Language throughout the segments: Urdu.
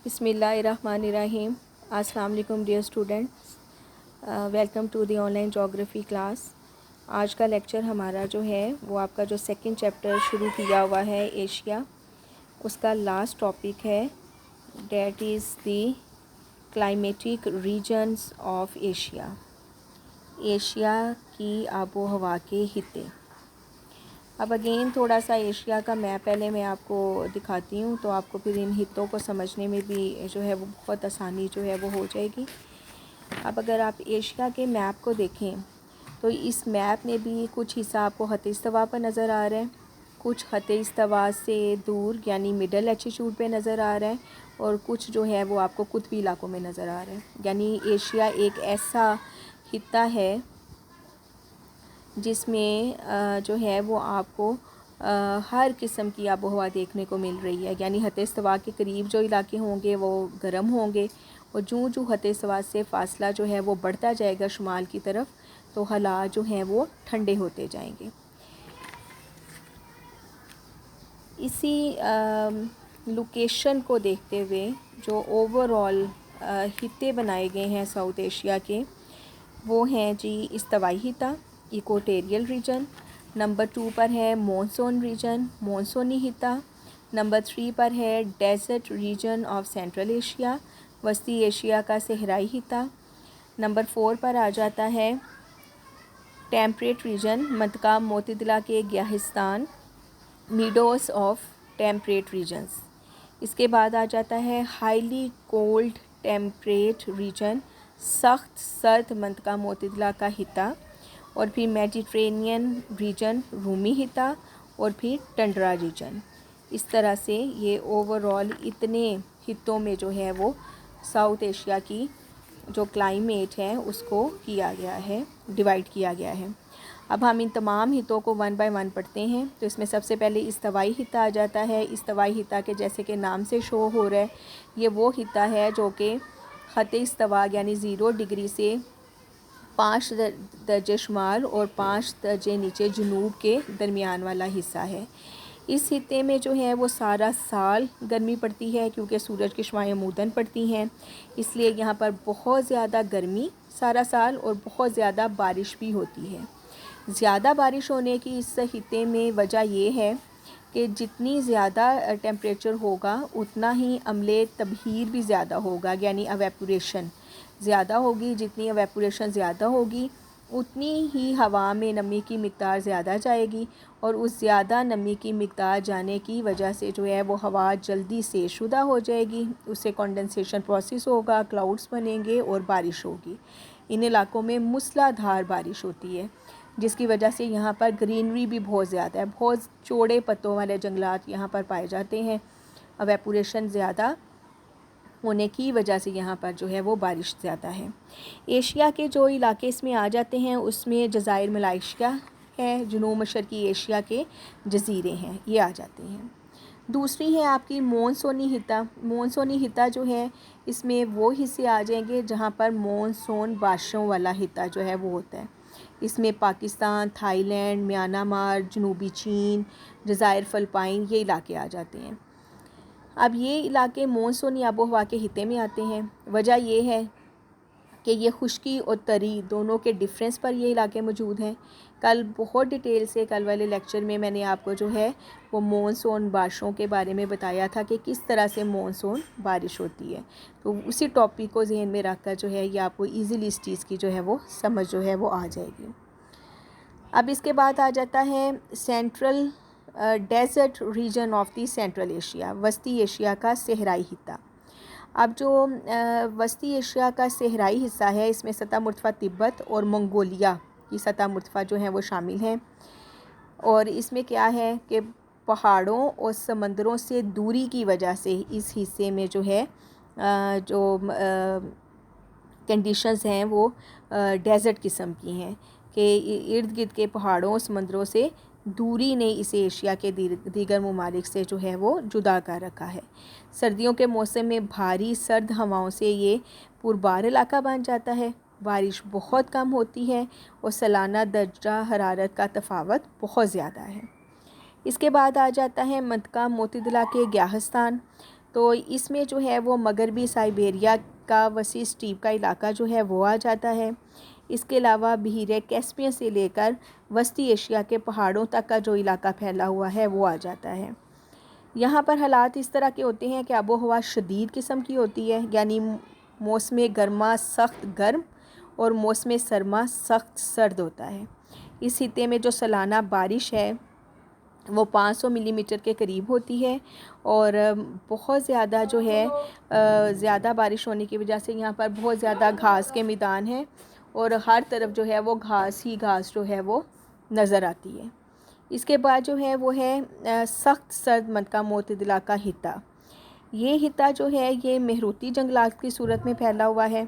بسم اللہ الرحمن الرحیم. السلام علیکم dear students, welcome to the online جغرافی کلاس. آج کا لیکچر ہمارا جو ہے وہ آپ کا جو سیکنڈ چیپٹر شروع کیا ہوا ہے ایشیا, اس کا لاسٹ ٹاپک ہے, that is the climatic regions of Asia. Asia کی آب و ہوا کے خطے. اب اگین تھوڑا سا ایشیا کا میپ پہلے میں آپ کو دکھاتی ہوں, تو آپ کو پھر ان خطوں کو سمجھنے میں بھی جو ہے وہ بہت آسانی جو ہے وہ ہو جائے گی. اب اگر آپ ایشیا کے میپ کو دیکھیں تو اس میپ میں بھی کچھ حصہ آپ کو خط استوا پر نظر آ رہا ہے, کچھ خط استوا سے دور یعنی مڈل لیٹیچیوڈ پہ نظر آ رہا ہے, اور کچھ جو ہے وہ آپ کو قطبی علاقوں میں نظر آ رہا ہے. یعنی ایشیا ایک ایسا خطہ ہے جس میں جو ہے وہ آپ کو ہر قسم کی آب و ہوا دیکھنے کو مل رہی ہے. یعنی خط استوا کے قریب جو علاقے ہوں گے وہ گرم ہوں گے, اور جو خط استوا سے فاصلہ جو ہے وہ بڑھتا جائے گا شمال کی طرف, تو حالات جو ہیں وہ ٹھنڈے ہوتے جائیں گے. اسی لوکیشن کو دیکھتے ہوئے جو اوور آل خطے بنائے گئے ہیں ساؤتھ ایشیا کے, وہ ہیں جی استوائی خطہ ایکوٹیریل ریجن, نمبر 2 پر ہے مونسون ریجن مونسونی خطہ, نمبر 3 پر ہے desert region of central Asia وسطی ایشیا کا صحرائی خطہ, نمبر 4 پر آ جاتا ہے ٹیمپریٹ ریجن منطقہ معتدلہ کے گیاہستان میڈوز آف ٹیمپریٹ ریجنز. اس کے بعد آ جاتا ہے ہائیلی کولڈ ٹیمپریٹ ریجن سخت سرد منطقہ معتدلہ کا خطہ, اور پھر میڈیٹرینین ریجن رومی خطہ, اور پھر ٹنڈرا ریجن. اس طرح سے یہ اوور آل اتنے خطوں میں جو ہے وہ ساؤتھ ایشیا کی جو کلائمیٹ ہے اس کو کیا گیا ہے, ڈیوائڈ کیا گیا ہے. اب ہم ان تمام خطوں کو 1 بائی 1 پڑھتے ہیں. تو اس میں سب سے پہلے استوائی خطہ آ جاتا ہے. استوائی خطہ کے جیسے کہ نام سے شو ہو رہا ہے, یہ وہ خطہ ہے جو کہ خط استوا یعنی 0 ڈگری سے 5 درجے شمال اور 5 درجے نیچے جنوب کے درمیان والا حصہ ہے. اس خطے میں جو ہے وہ سارا سال گرمی پڑتی ہے, کیونکہ سورج کی شعاعیں عموداً پڑتی ہیں, اس لیے یہاں پر بہت زیادہ گرمی سارا سال اور بہت زیادہ بارش بھی ہوتی ہے. زیادہ بارش ہونے کی اس خطے میں وجہ یہ ہے کہ جتنی زیادہ ٹیمپریچر ہوگا اتنا ہی عملِ تبخیر بھی زیادہ ہوگا, یعنی ایویپوریشن زیادہ ہوگی. جتنی ایویپوریشن زیادہ ہوگی اتنی ہی ہوا میں نمی کی مقدار زیادہ جائے گی, اور اس زیادہ نمی کی مقدار جانے کی وجہ سے جو ہے وہ ہوا جلدی سے شدہ ہو جائے گی, اس سے کنڈنسیشن پروسیس ہوگا, کلاؤڈز بنیں گے اور بارش ہوگی. ان علاقوں میں موسلا دھار بارش ہوتی ہے, جس کی وجہ سے یہاں پر گرینری بھی بہت زیادہ ہے. بہت چوڑے پتوں والے جنگلات یہاں پر پائے جاتے ہیں. ایویپوریشن زیادہ ہونے کی وجہ سے یہاں پر جو ہے وہ بارش زیادہ ہے. ایشیا کے جو علاقے اس میں آ جاتے ہیں اس میں جزائر ملائیشیا ہے, جنوب مشرقی ایشیا کے جزیرے ہیں, یہ آ جاتے ہیں. دوسری ہے آپ کی مونسونی خطہ. مونسونی خطہ جو ہے اس میں وہ حصے آ جائیں گے جہاں پر مونسون بارشوں والا خطہ جو ہے وہ ہوتا ہے. اس میں پاکستان, تھائی لینڈ, میانمار, جنوبی چین, جزائر فلپائن یہ علاقے آ جاتے ہیں. اب یہ علاقے مونسونی آب و ہوا کے خطے میں آتے ہیں. وجہ یہ ہے کہ یہ خشکی اور تری دونوں کے ڈفرینس پر یہ علاقے موجود ہیں. کل بہت ڈیٹیل سے کل والے لیکچر میں نے آپ کو جو ہے وہ مونسون بارشوں کے بارے میں بتایا تھا کہ کس طرح سے مونسون بارش ہوتی ہے. تو اسی ٹاپک کو ذہن میں رکھ کر جو ہے یہ آپ کو ایزیلی اس چیز کی جو ہے وہ سمجھ جو ہے وہ آ جائے گی. اب اس کے بعد آ جاتا ہے central desert region of the central Asia وسطی ایشیا کا صحرائی خطہ. اب جو وسطی ایشیا کا صحرائی حصہ ہے اس میں سطح مرتفع تبت اور منگولیا کی سطح مرتفع جو ہیں وہ شامل ہیں, اور اس میں کیا ہے کہ پہاڑوں اور سمندروں سے دوری کی وجہ سے اس حصے میں جو ہے جو کنڈیشنز ہیں وہ ڈیزرٹ قسم کی ہیں, کہ ارد گرد کے پہاڑوں اور سمندروں سے دوری نے اسے ایشیا کے دیگر ممالک سے جو ہے وہ جدا کر رکھا ہے. سردیوں کے موسم میں بھاری سرد ہواؤں سے یہ پربار علاقہ بن جاتا ہے. بارش بہت کم ہوتی ہے اور سالانہ درجہ حرارت کا تفاوت بہت زیادہ ہے. اس کے بعد آ جاتا ہے منطقہ معتدلہ کے گیاہستان. تو اس میں جو ہے وہ مغربی سائبیریا کا وسیع اسٹیپ کا علاقہ جو ہے وہ آ جاتا ہے۔ اس کے علاوہ بحیرہ کیسپیئن سے لے کر وسطی ایشیا کے پہاڑوں تک کا جو علاقہ پھیلا ہوا ہے وہ آ جاتا ہے۔ یہاں پر حالات اس طرح کے ہوتے ہیں کہ آب و ہوا شدید قسم کی ہوتی ہے، یعنی موسم گرما سخت گرم اور موسم سرما سخت سرد ہوتا ہے۔ اس خطے میں جو سالانہ بارش ہے وہ 500 ملی میٹر کے قریب ہوتی ہے، اور بہت زیادہ جو ہے زیادہ بارش ہونے کی وجہ سے یہاں پر بہت زیادہ گھاس کے میدان ہیں، اور ہر طرف جو ہے وہ گھاس ہی گھاس جو ہے وہ نظر آتی ہے۔ اس کے بعد جو ہے وہ ہے سخت سرد منطقہ معتدلہ کا خطہ۔ یہ خطہ جو ہے یہ مہروتی جنگلات کی صورت میں پھیلا ہوا ہے۔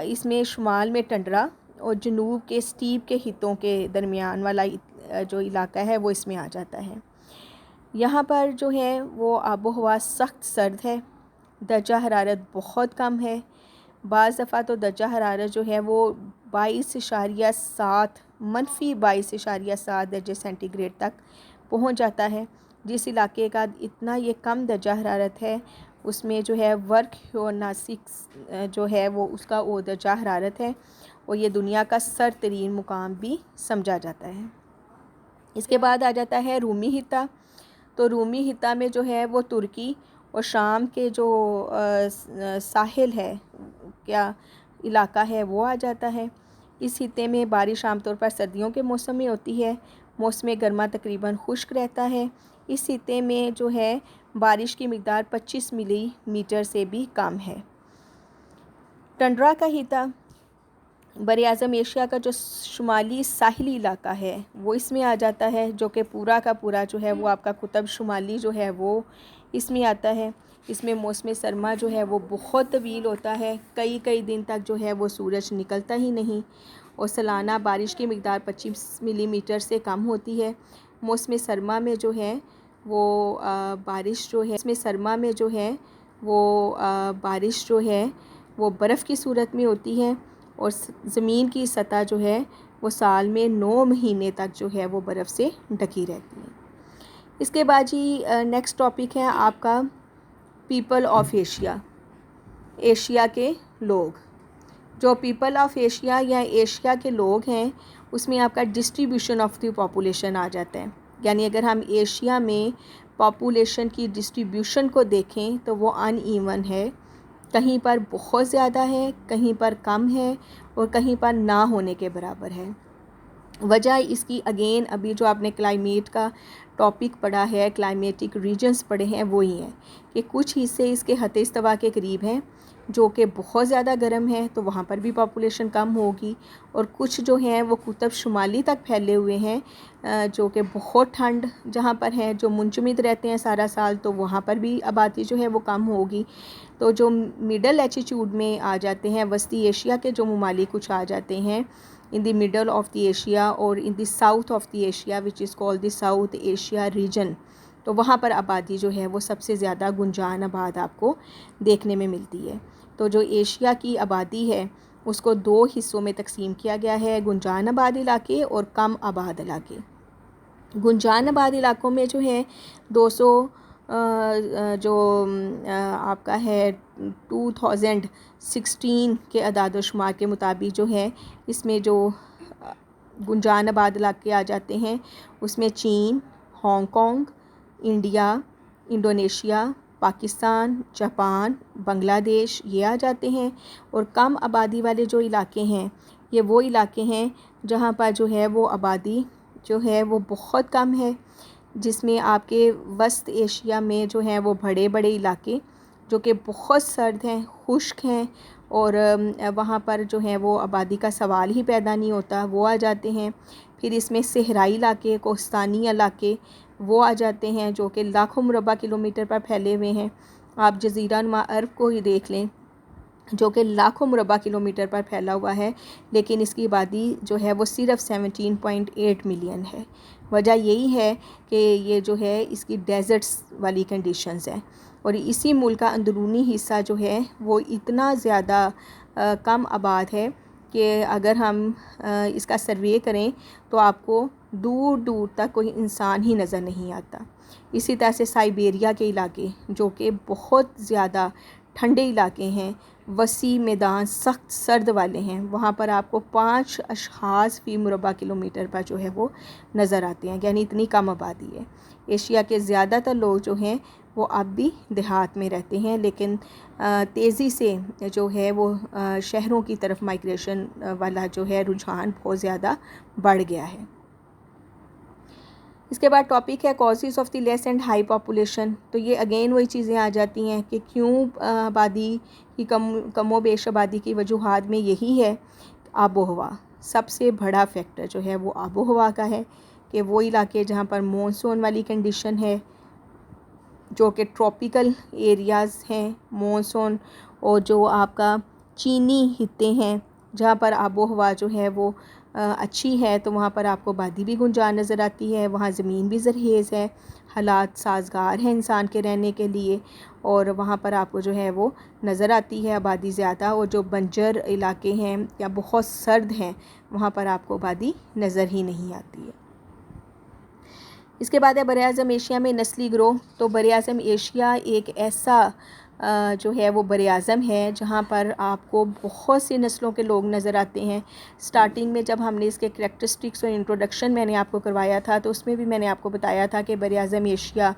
اس میں شمال میں ٹنڈرا اور جنوب کے اسٹیپ کے خطوں کے درمیان والا جو علاقہ ہے وہ اس میں آ جاتا ہے۔ یہاں پر جو ہے وہ آب و ہوا سخت سرد ہے، درجہ حرارت بہت کم ہے، بعض دفعہ تو درجہ حرارت جو ہے وہ 22.7 -22.7 درجہ سینٹی گریڈ تک پہنچ جاتا ہے۔ جس علاقے کا اتنا یہ کم درجہ حرارت ہے اس میں جو ہے ورق ہیوناسکس جو ہے وہ اس کا وہ درجہ حرارت ہے، اور یہ دنیا کا سرد ترین مقام بھی سمجھا جاتا ہے۔ اس کے بعد آ جاتا ہے رومی خطہ۔ تو رومی خطہ میں جو ہے وہ ترکی اور شام کے جو ساحل ہے کیا علاقہ ہے وہ آ جاتا ہے۔ اس خطے میں بارش عام طور پر سردیوں کے موسم میں ہوتی ہے، موسم گرما تقریباً خشک رہتا ہے۔ اس خطے میں جو ہے بارش کی مقدار 25 ملی میٹر سے بھی کم ہے۔ ٹنڈرا کا خطہ براعظم ایشیا کا جو شمالی ساحلی علاقہ ہے وہ اس میں آ جاتا ہے، جو کہ پورا کا پورا جو ہے وہ آپ کا قطب شمالی جو ہے وہ اس میں آتا ہے۔ اس میں موسم سرما جو ہے وہ بہت طویل ہوتا ہے، کئی دن تک جو ہے وہ سورج نکلتا ہی نہیں، اور سالانہ بارش کی مقدار 25 ملی میٹر سے کم ہوتی ہے۔ موسم سرما میں جو ہے وہ بارش جو ہے اس میں سرما میں جو ہے وہ بارش جو ہے وہ برف کی صورت میں ہوتی ہے، اور زمین کی سطح جو ہے وہ سال میں 9 مہینے تک جو ہے وہ برف سے ڈھکی رہتی ہے۔ اس کے بعد جی نیکسٹ ٹاپک ہے آپ کا پیپل آف ایشیا، ایشیا کے لوگ۔ جو پیپل آف ایشیا یا ایشیا کے لوگ ہیں اس میں آپ کا ڈسٹریبیوشن آف دی پاپولیشن آ جاتا ہے، یعنی اگر ہم ایشیا میں پاپولیشن کی ڈسٹریبیوشن کو دیکھیں تو وہ ان ایون ہے، کہیں پر بہت زیادہ ہے، کہیں پر کم ہے، اور کہیں پر نہ ہونے کے برابر ہے۔ وجہ اس کی اگین ابھی جو آپ نے کلائمیٹ کا ٹاپک پڑھا ہے، کلائمیٹک ریجنز پڑھے ہیں، وہی ہیں کہ کچھ حصے اس کے خط استوا کے قریب ہیں جو کہ بہت زیادہ گرم ہے، تو وہاں پر بھی پاپولیشن کم ہوگی، اور کچھ جو ہیں وہ قطب شمالی تک پھیلے ہوئے ہیں جو کہ بہت ٹھنڈ جہاں پر ہیں، جو منجمد رہتے ہیں سارا سال، تو وہاں پر بھی آبادی جو ہے وہ کم ہوگی۔ تو جو مڈل ایٹیٹیوڈ میں آ جاتے ہیں، وسطی ایشیا کے جو ممالک کچھ آ جاتے ہیں in the middle of the Asia اور in the south of the Asia which is call the South Asia region, تو وہاں پر آبادی جو ہے وہ سب سے زیادہ گنجان آباد آپ کو دیکھنے میں ملتی ہے۔ تو جو ایشیا کی آبادی ہے اس کو 2 حصوں میں تقسیم کیا گیا ہے، گنجان آباد علاقے اور کم آباد علاقے۔ گنجان آباد علاقوں میں جو ہے 200 جو آپ کا ہے 2016 کے اعداد و شمار کے مطابق جو ہے اس میں جو گنجان آباد علاقے آ جاتے ہیں اس میں چین، Hong Kong, India, Indonesia, Pakistan, Japan, Bangladesh یہ آ جاتے ہیں۔ اور کم آبادی والے جو علاقے ہیں یہ وہ علاقے ہیں جہاں پر جو ہے وہ آبادی جو ہے وہ بہت کم ہے، جس میں آپ کے وسط ایشیا میں جو ہیں وہ بڑے بڑے علاقے جو کہ بہت سرد ہیں، خشک ہیں، اور وہاں پر جو ہے وہ آبادی کا سوال ہی پیدا نہیں ہوتا، وہ آ جاتے ہیں۔ پھر اس میں صحرائی علاقے، کوہستانی علاقے وہ آ جاتے ہیں جو کہ لاکھوں مربع کلومیٹر پر پھیلے ہوئے ہیں۔ آپ جزیرہ نما عرب کو ہی دیکھ لیں جو کہ لاکھوں مربع کلومیٹر پر پھیلا ہوا ہے، لیکن اس کی آبادی جو ہے وہ صرف 17.8 ملین ہے۔ وجہ یہی ہے کہ یہ جو ہے اس کی ڈیزرٹس والی کنڈیشنز ہیں، اور اسی ملک کا اندرونی حصہ جو ہے وہ اتنا زیادہ کم آباد ہے کہ اگر ہم اس کا سروے کریں تو آپ کو دور دور تک کوئی انسان ہی نظر نہیں آتا۔ اسی طرح سے سائبیریا کے علاقے جو کہ بہت زیادہ ٹھنڈے علاقے ہیں، وسیع میدان، سخت سرد والے ہیں، وہاں پر آپ کو 5 اشخاص فی مربع کلومیٹر پر جو ہے وہ نظر آتے ہیں، یعنی اتنی کم آبادی ہے۔ ایشیا کے زیادہ تر لوگ جو ہیں وہ اب بھی دیہات میں رہتے ہیں، لیکن تیزی سے جو ہے وہ شہروں کی طرف مائگریشن والا جو ہے رجحان بہت زیادہ بڑھ گیا ہے۔ اس کے بعد ٹاپک ہے causes of the less and high population. تو یہ اگین وہی چیزیں آ جاتی ہیں کہ کیوں آبادی کی کم و بیش آبادی کی وجوہات میں یہی ہے آب و ہوا۔ سب سے بڑا فیکٹر جو ہے وہ آب و ہوا کا ہے کہ وہ علاقے جہاں پر مونسون والی کنڈیشن ہے، جو کہ ٹراپیکل ایریاز ہیں، مونسون، اور جو آپ کا چینی خطے ہیں جہاں پر آب و ہوا جو ہے وہ اچھی ہے، تو وہاں پر آپ کو آبادی بھی گنجا نظر آتی ہے، وہاں زمین بھی زرخیز ہے، حالات سازگار ہیں انسان کے رہنے کے لیے، اور وہاں پر آپ کو جو ہے وہ نظر آتی ہے آبادی زیادہ۔ اور جو بنجر علاقے ہیں یا بہت سرد ہیں وہاں پر آپ کو آبادی نظر ہی نہیں آتی ہے۔ اس کے بعد ہے براعظم ایشیا میں نسلی گروہ۔ تو براعظم ایشیا ایک ایسا جو ہے وہ براعظم ہے جہاں پر آپ کو بہت سی نسلوں کے لوگ نظر آتے ہیں۔ سٹارٹنگ میں جب ہم نے اس کے کریکٹرسٹکس اور انٹروڈکشن میں نے آپ کو کروایا تھا تو اس میں بھی میں نے آپ کو بتایا تھا کہ براعظم ایشیا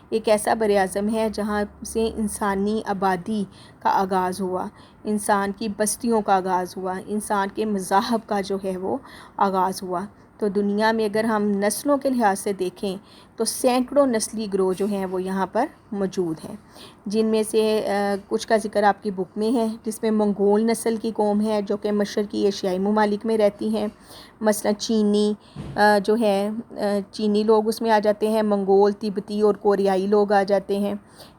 ایک ایسا براعظم ہے جہاں سے انسانی آبادی کا آغاز ہوا، انسان کی بستیوں کا آغاز ہوا، انسان کے مذاہب کا جو ہے وہ آغاز ہوا۔ تو دنیا میں اگر ہم نسلوں کے لحاظ سے دیکھیں تو سینکڑوں نسلی گروہ جو ہیں وہ یہاں پر موجود ہیں، جن میں سے کچھ کا ذکر آپ کی بک میں ہے، جس میں منگول نسل کی قوم ہے جو کہ مشرقی ایشیائی ممالک میں رہتی ہیں، مثلا چینی جو ہے چینی لوگ اس میں آ جاتے ہیں، منگول، تبتی اور کوریائی لوگ آ جاتے ہیں۔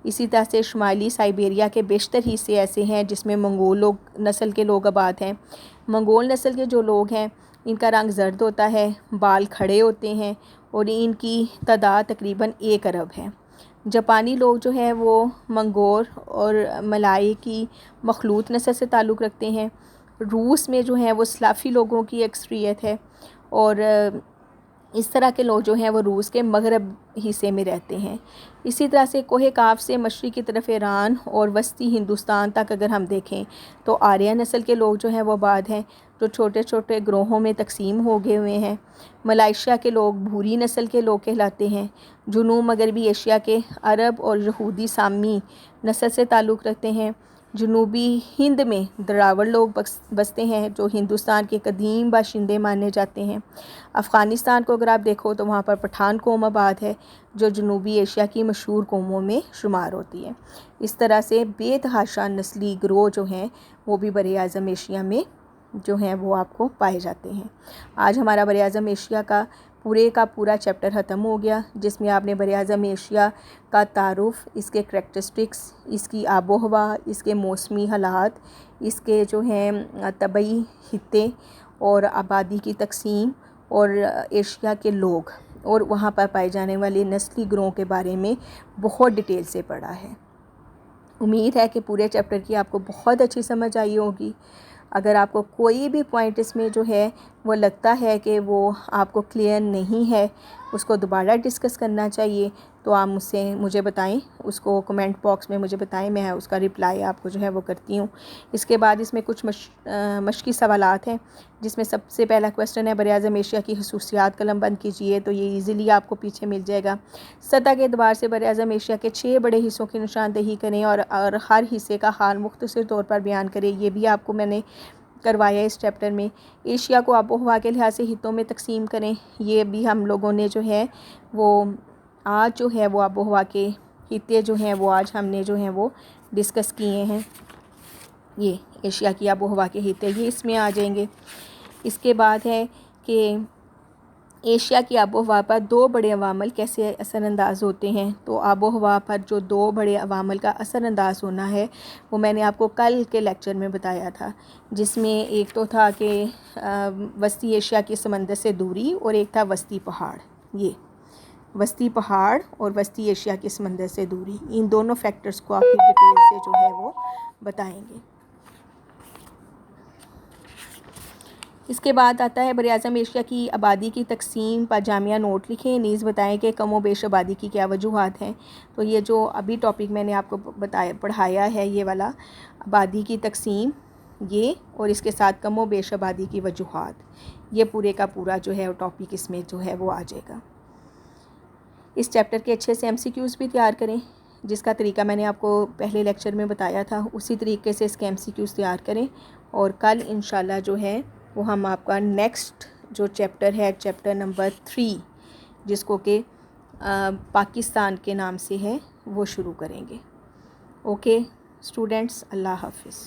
اسی طرح سے شمالی سائبیریا کے بیشتر حصے ایسے ہیں جس میں منگول نسل کے لوگ آباد ہیں۔ منگول نسل کے جو لوگ ہیں ان کا رنگ زرد ہوتا ہے، بال کھڑے ہوتے ہیں، اور ان کی تعداد تقریباً 1 ارب ہے۔ جاپانی لوگ جو ہیں وہ منگول اور ملائی کی مخلوط نسل سے تعلق رکھتے ہیں۔ روس میں جو ہیں وہ سلافی لوگوں کی اکثریت ہے، اور اس طرح کے لوگ جو ہیں وہ روس کے مغرب حصے میں رہتے ہیں۔ اسی طرح سے کوہ کاف سے مشرق کی طرف ایران اور وسطی ہندوستان تک اگر ہم دیکھیں تو آریہ نسل کے لوگ جو ہیں وہ آباد ہیں، جو چھوٹے چھوٹے گروہوں میں تقسیم ہو گئے ہوئے ہیں۔ ملائیشیا کے لوگ بھوری نسل کے لوگ کہلاتے ہیں۔ جنوب مغربی ایشیا کے عرب اور یہودی سامی نسل سے تعلق رکھتے ہیں۔ جنوبی ہند میں دراوڑ لوگ بستے ہیں جو ہندوستان کے قدیم باشندے مانے جاتے ہیں۔ افغانستان کو اگر آپ دیکھو تو وہاں پر پٹھان قوم آباد ہے جو جنوبی ایشیا کی مشہور قوموں میں شمار ہوتی ہے۔ اس طرح سے بے تحاشا نسلی گروہ جو ہیں وہ بھی براعظم ایشیا میں جو ہیں وہ آپ کو پائے جاتے ہیں۔ آج ہمارا براعظم ایشیا کا پورا چیپٹر ختم ہو گیا، جس میں آپ نے براعظم ایشیا کا تعارف، اس کے کریکٹرسٹکس، اس کی آب و ہوا، اس کے موسمی حالات، اس کے جو ہیں طبعی خطے اور آبادی کی تقسیم، اور ایشیا کے لوگ اور وہاں پر پائے جانے والے نسلی گروہوں کے بارے میں بہت ڈیٹیل سے پڑھا ہے۔ امید ہے کہ پورے چیپٹر کی آپ کو بہت اچھی سمجھ آئی ہوگی۔ اگر آپ کو کوئی بھی پوائنٹ اس میں جو ہے وہ لگتا ہے کہ وہ آپ کو کلیئر نہیں ہے، اس کو دوبارہ ڈسکس کرنا چاہیے، تو آپ مجھے بتائیں، اس کو کمنٹ باکس میں مجھے بتائیں، میں اس کا رپلائی آپ کو جو ہے وہ کرتی ہوں۔ اس کے بعد اس میں کچھ مشقی سوالات ہیں، جس میں سب سے پہلا کویسچن ہے براعظم ایشیا کی خصوصیات قلم بند کیجیے، تو یہ ایزیلی آپ کو پیچھے مل جائے گا۔ سطح کے اعتبار سے براعظم ایشیا کے 6 بڑے حصوں کی نشاندہی کریں اور ہر حصے کا حال مختصر طور پر بیان کریں، یہ بھی آپ کو میں نے کروایا اس چیپٹر میں۔ ایشیا کو آب و ہوا کے لحاظ سے خطوں میں تقسیم کریں، یہ بھی ہم لوگوں نے جو ہے وہ آج جو ہے وہ آب و ہوا کے خطے جو ہیں وہ آج ہم نے جو ہیں وہ ڈسکس کیے ہیں۔ یہ ایشیا کی آب و ہوا کے خطے یہ اس میں آ جائیں گے۔ اس کے بعد ہے کہ ایشیا کی آب و ہوا پر 2 بڑے عوامل کیسے اثر انداز ہوتے ہیں۔ تو آب و ہوا پر جو 2 بڑے عوامل کا اثر انداز ہونا ہے وہ میں نے آپ کو کل کے لیکچر میں بتایا تھا، جس میں ایک تو تھا کہ وسطی ایشیا کی سمندر سے دوری، اور ایک تھا وسطی پہاڑ۔ یہ وسطی پہاڑ اور وسطی ایشیا کی سمندر سے دوری، ان دونوں فیکٹرز کو آپ کی ڈیٹیل سے جو ہے وہ بتائیں گے۔ اس کے بعد آتا ہے براعظم ایشیا کی آبادی کی تقسیم پر جامعہ نوٹ لکھیں، نیز بتائیں کہ کم و بیش آبادی کی کیا وجوہات ہیں۔ تو یہ جو ابھی ٹاپک میں نے آپ کو پڑھایا ہے، یہ والا آبادی کی تقسیم، یہ اور اس کے ساتھ کم و بیش آبادی کی وجوہات، یہ پورے کا پورا جو ہے ٹاپک اس میں جو ہے وہ آ جائے گا۔ اس چیپٹر کے اچھے سے MCQs بھی تیار کریں، جس کا طریقہ میں نے آپ کو پہلے لیکچر میں بتایا تھا، اسی طریقے سے اس کے MCQs تیار کریں، اور کل انشاءاللہ جو ہے وہ ہم آپ کا نیکسٹ جو چیپٹر ہے، چیپٹر نمبر 3، جس کو کہ پاکستان کے نام سے ہے، وہ شروع کریں گے۔ اوکے اسٹوڈنٹس، اللہ حافظ۔